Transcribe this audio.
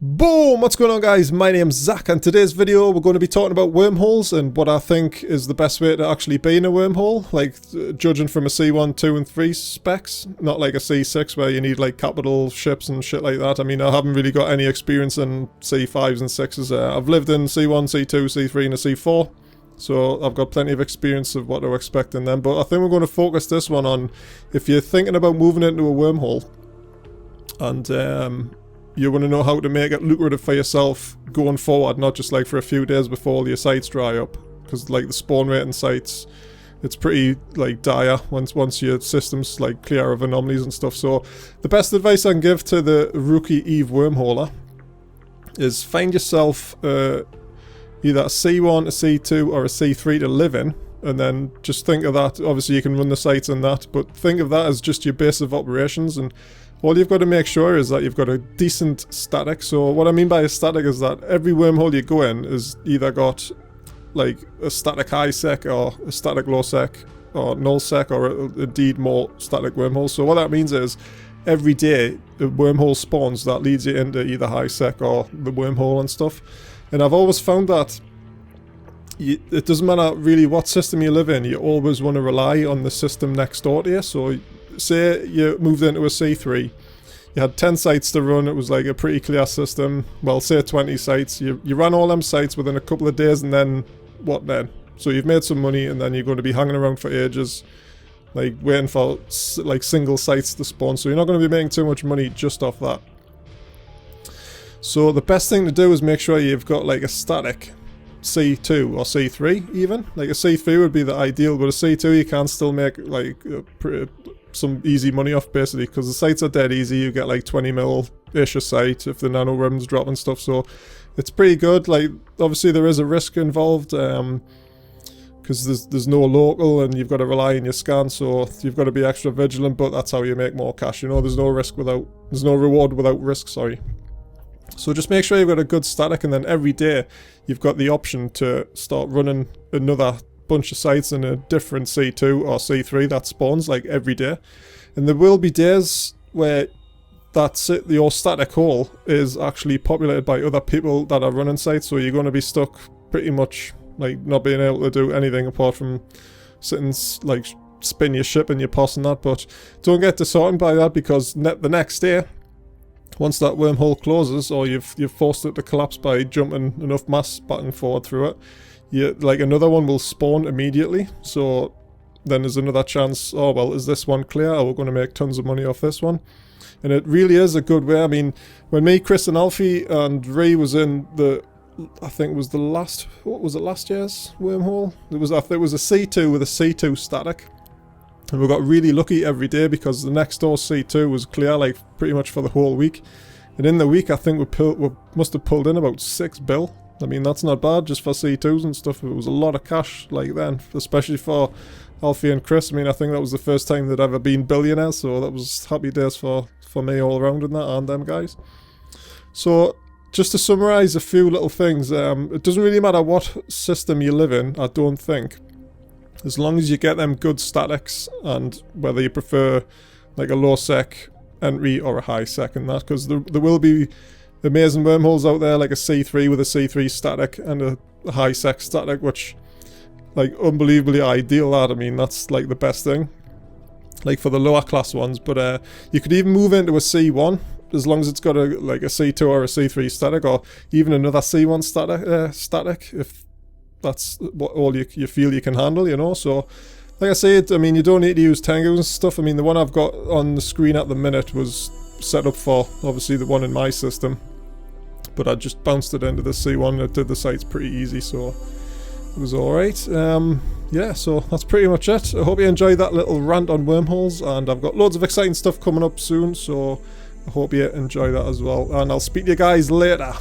Boom! What's going on, guys? My name's Zach, and today's video we're going to be talking about wormholes and what I think is the best way to actually be in a wormhole, like judging from a C1, 2 and 3 specs, not like a C6 where you need like capital ships and shit like that. I mean, I haven't really got any experience in C5s and 6s. I've lived in C1, C2, C3 and a C4, so I've got plenty of experience of what to expect in them, but I think we're going to focus this one on if you're thinking about moving into a wormhole and you want to know how to make it lucrative for yourself going forward, not just like for a few days before all your sites dry up, because like the spawn rate in sites, it's pretty like dire once your system's like clear of anomalies and stuff. So the best advice I can give to the rookie Eve wormholer is find yourself either a C1, a C2 or a C3 to live in, and then just think of that. Obviously you can run the sites in that, but think of that as just your base of operations, and all you've got to make sure is that you've got a decent static. So what I mean by a static is that every wormhole you go in is either got like a static high sec or a static low sec or null sec or indeed more static wormholes. So what that means is every day the wormhole spawns that leads you into either high sec or the wormhole and stuff. And I've always found that it doesn't matter really what system you live in, you always want to rely on the system next door to you. So say you moved into a C3, you had 10 sites to run, it was like a pretty clear system, well say 20 sites, you ran all them sites within a couple of days, and then what then? So you've made some money and then you're going to be hanging around for ages like waiting for like single sites to spawn, so you're not going to be making too much money just off that. So the best thing to do is make sure you've got like a static C2 or C3 even. Like a C3 would be the ideal, but a C2 you can still make like some easy money off basically, because the sites are dead easy. You get like 20 mil-ish a site if the nano rims drop and stuff, so it's pretty good. Like obviously there is a risk involved because there's no local and you've got to rely on your scan, so you've got to be extra vigilant, but that's how you make more cash, you know. There's no reward without risk, sorry. So just make sure you've got a good static, and then every day you've got the option to start running another bunch of sites in a different C2 or C3 that spawns like every day. And there will be days where your static hole is actually populated by other people that are running sites, so you're going to be stuck pretty much like not being able to do anything apart from sitting like spin your ship and your POS and that. But don't get disheartened by that, because the next day, once that wormhole closes, or you've forced it to collapse by jumping enough mass back and forward through it, like another one will spawn immediately. So then there's another chance, oh well, is this one clear? Oh, we're going to make tons of money off this one. And it really is a good way. I mean, when me, Chris and Alfie and Ree was in I think it was last year's wormhole? It was a C2 with a C2 static. And we got really lucky every day because the next door C2 was clear like pretty much for the whole week. And in the week I think we must have pulled in about 6 bill. I mean, that's not bad just for C2s and stuff. It was a lot of cash like then, especially for Alfie and Chris. I mean, I think that was the first time they'd ever been billionaires, so that was happy days for me all around in that, and them guys. So just to summarise a few little things, it doesn't really matter what system you live in, I don't think, as long as you get them good statics, and whether you prefer like a low sec entry or a high sec and that, because there will be amazing wormholes out there like a C3 with a C3 static and a high sec static, which like unbelievably ideal. That, I mean, that's like the best thing like for the lower class ones. But you could even move into a C1 as long as it's got like a C2 or a C3 static, or even another C1 static if that's what all you feel you can handle, you know. So like I said, I mean, you don't need to use tangos and stuff. I mean, the one I've got on the screen at the minute was set up for obviously the one in my system, but I just bounced it into the C1 and it did the sites pretty easy, so it was alright. Yeah, so that's pretty much it. I hope you enjoyed that little rant on wormholes, and I've got loads of exciting stuff coming up soon, so I hope you enjoy that as well, and I'll speak to you guys later.